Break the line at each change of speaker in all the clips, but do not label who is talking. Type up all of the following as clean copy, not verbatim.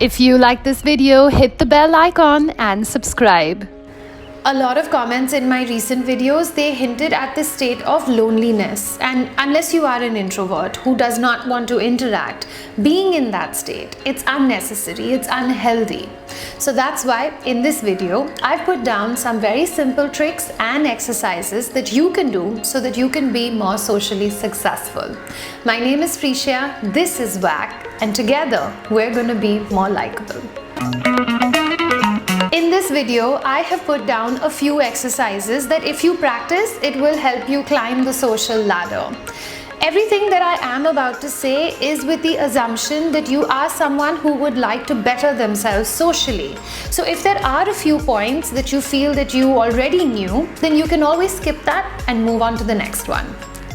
If you like this video, hit the bell icon and subscribe.
A lot of comments in my recent videos, they hinted at this state of loneliness, and unless you are an introvert who does not want to interact, being in that state, it's unnecessary, it's unhealthy. So that's why in this video, I've put down some very simple tricks and exercises that you can do so that you can be more socially successful. My name is Prisha, this is WAC, and together we're going to be more likable. In this video, I have put down a few exercises that if you practice, it will help you climb the social ladder. Everything that I am about to say is with the assumption that you are someone who would like to better themselves socially. So if there are a few points that you feel that you already knew, then you can always skip that and move on to the next one.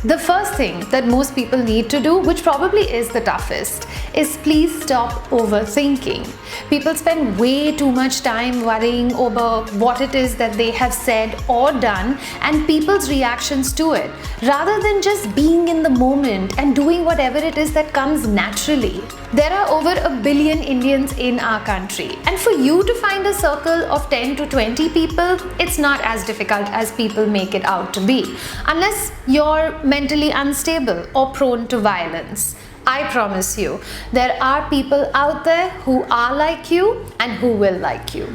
The first thing that most people need to do, which probably is the toughest, is please stop overthinking. People spend way too much time worrying over what it is that they have said or done and people's reactions to it, rather than just being in the moment and doing whatever it is that comes naturally. There are over 1 billion Indians in our country, and for you to find a circle of 10 to 20 people, it's not as difficult as people make it out to be, unless you're mentally unstable or prone to violence. I promise you, there are people out there who are like you and who will like you.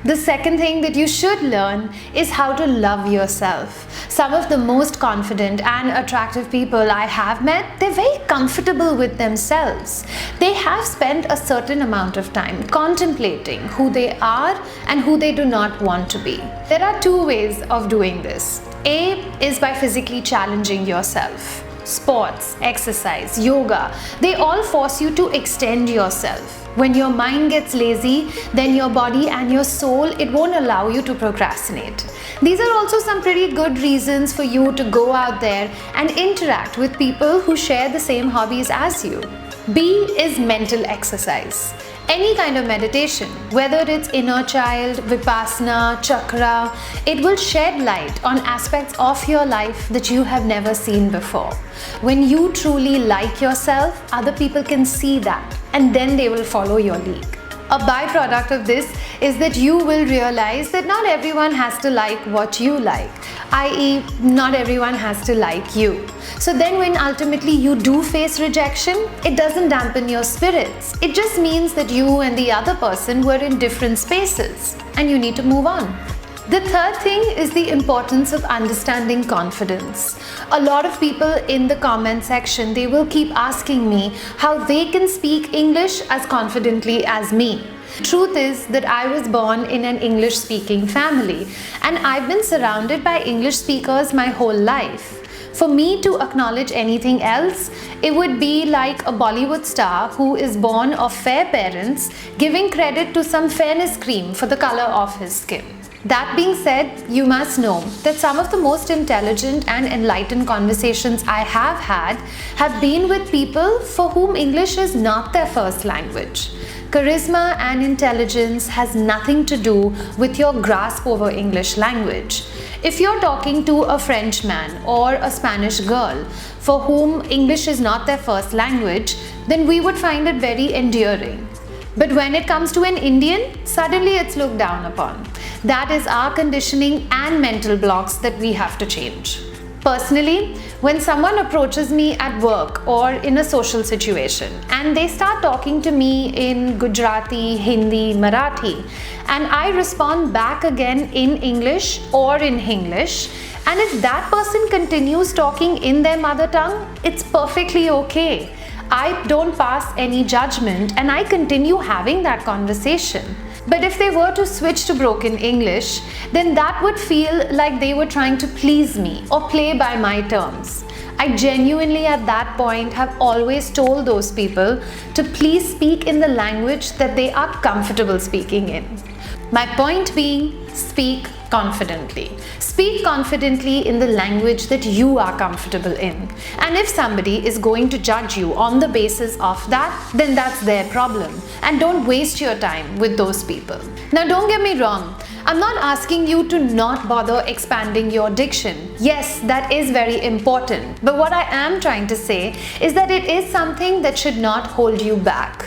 The second thing that you should learn is how to love yourself. Some of the most confident and attractive people I have met, they're very comfortable with themselves. They have spent a certain amount of time contemplating who they are and who they do not want to be. There are two ways of doing this. A is by physically challenging yourself. Sports, exercise, yoga, they all force you to extend yourself. When your mind gets lazy, then your body and your soul, it won't allow you to procrastinate. These are also some pretty good reasons for you to go out there and interact with people who share the same hobbies as you. B is mental exercise. Any kind of meditation, whether it's inner child, vipassana, chakra, it will shed light on aspects of your life that you have never seen before. When you truly like yourself, other people can see that, and then they will follow your lead. A byproduct of this is that you will realize that not everyone has to like what you like, i.e., not everyone has to like you. So then when ultimately you do face rejection, it doesn't dampen your spirits. It just means that you and the other person were in different spaces and you need to move on. The third thing is the importance of understanding confidence. A lot of people in the comment section, they will keep asking me how they can speak English as confidently as me. Truth is that I was born in an English speaking family and I've been surrounded by English speakers my whole life. For me to acknowledge anything else, it would be like a Bollywood star who is born of fair parents giving credit to some fairness cream for the color of his skin. That being said, you must know that some of the most intelligent and enlightened conversations I have had have been with people for whom English is not their first language. Charisma and intelligence has nothing to do with your grasp over English language. If you're talking to a Frenchman or a Spanish girl for whom English is not their first language, then we would find it very endearing. But when it comes to an Indian, suddenly it's looked down upon. That is our conditioning and mental blocks that we have to change. Personally, when someone approaches me at work or in a social situation and they start talking to me in Gujarati, Hindi, Marathi, and I respond back again in English or in Hinglish, and if that person continues talking in their mother tongue, it's perfectly okay. I don't pass any judgment and I continue having that conversation. But if they were to switch to broken English, then that would feel like they were trying to please me or play by my terms. I genuinely at that point have always told those people to please speak in the language that they are comfortable speaking in. My point being, speak confidently. Speak confidently in the language that you are comfortable in. And if somebody is going to judge you on the basis of that, then that's their problem. And don't waste your time with those people. Now, don't get me wrong. I'm not asking you to not bother expanding your diction. Yes, that is very important. But what I am trying to say is that it is something that should not hold you back.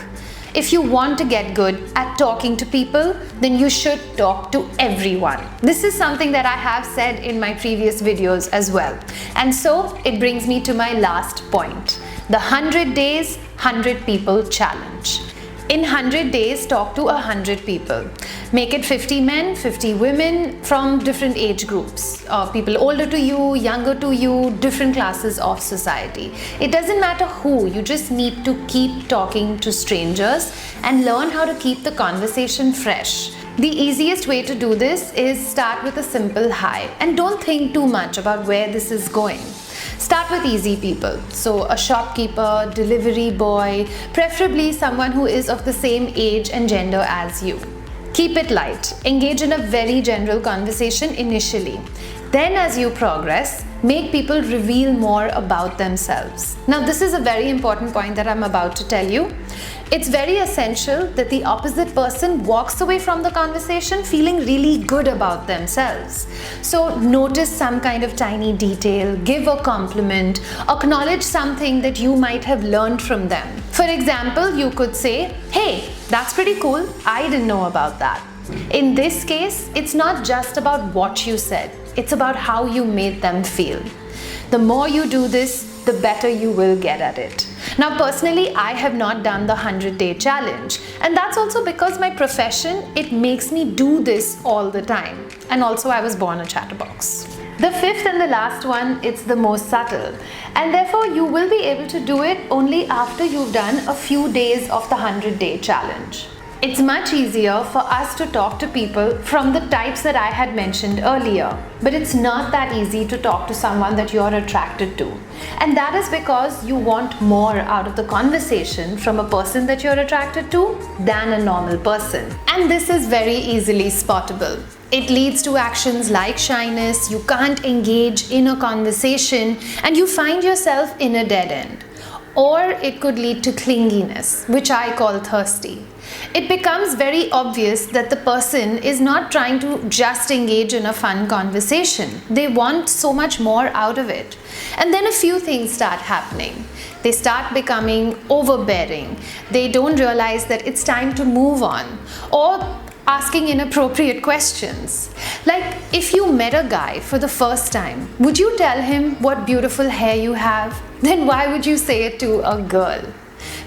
If you want to get good at talking to people, then you should talk to everyone. This is something that I have said in my previous videos as well. And so it brings me to my last point, the 100 days, 100 people challenge. In 100 days, talk to 100 people. Make it 50 men, 50 women from different age groups. People older to you, younger to you, different classes of society. It doesn't matter who, you just need to keep talking to strangers and learn how to keep the conversation fresh. The easiest way to do this is start with a simple hi and don't think too much about where this is going. Start with easy people, so a shopkeeper, delivery boy, preferably someone who is of the same age and gender as you. Keep it light, engage in a very general conversation initially. Then as you progress, make people reveal more about themselves. Now this is a very important point that I'm about to tell you. It's very essential that the opposite person walks away from the conversation feeling really good about themselves. So notice some kind of tiny detail, give a compliment, acknowledge something that you might have learned from them. For example, you could say, "Hey, that's pretty cool. I didn't know about that." In this case, it's not just about what you said, it's about how you made them feel. The more you do this, the better you will get at it. Now personally, I have not done the 100-day challenge, and that's also because my profession, it makes me do this all the time. And also I was born a chatterbox. The fifth and the last one, it's the most subtle, and therefore you will be able to do it only after you've done a few days of the 100-day challenge. It's much easier for us to talk to people from the types that I had mentioned earlier, but it's not that easy to talk to someone that you're attracted to. And that is because you want more out of the conversation from a person that you're attracted to than a normal person. And this is very easily spottable. It leads to actions like shyness, you can't engage in a conversation, and you find yourself in a dead end. Or it could lead to clinginess, which I call thirsty. It becomes very obvious that the person is not trying to just engage in a fun conversation. They want so much more out of it. And then a few things start happening. They start becoming overbearing. They don't realize that it's time to move on. Or asking inappropriate questions. Like, if you met a guy for the first time, would you tell him what beautiful hair you have? Then why would you say it to a girl?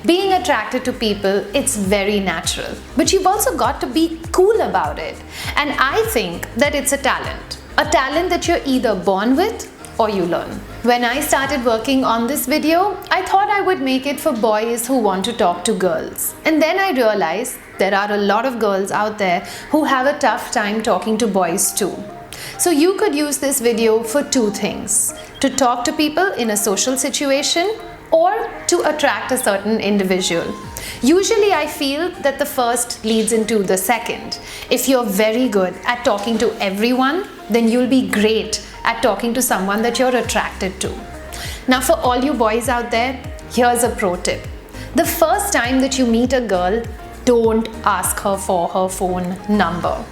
Being attracted to people, it's very natural, but you've also got to be cool about it. And I think that it's a talent that you're either born with or you learn. When I started working on this video, I thought I would make it for boys who want to talk to girls. And then I realized there are a lot of girls out there who have a tough time talking to boys too. So you could use this video for two things: to talk to people in a social situation or to attract a certain individual. Usually I feel that the first leads into the second. If you're very good at talking to everyone, then you'll be great at talking to someone that you're attracted to. Now for all you boys out there, here's a pro tip. The first time that you meet a girl, don't ask her for her phone number.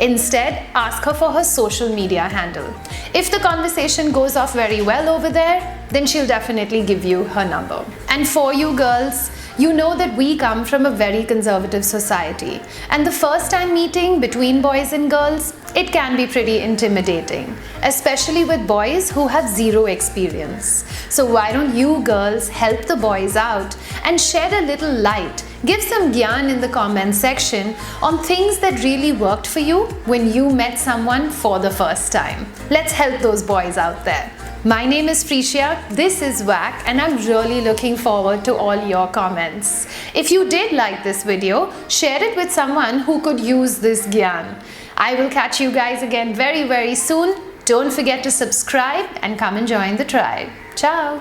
Instead, ask her for her social media handle. If the conversation goes off very well over there, then she'll definitely give you her number. And for you girls, you know that we come from a very conservative society, and the first time meeting between boys and girls, it can be pretty intimidating, especially with boys who have zero experience. So why don't you girls help the boys out and shed a little light, give some gyan in the comment section on things that really worked for you when you met someone for the first time. Let's help those boys out there. My name is Prisha, this is Whack, and I'm really looking forward to all your comments. If you did like this video, share it with someone who could use this gyan. I will catch you guys again very, very soon. Don't forget to subscribe and come and join the tribe. Ciao!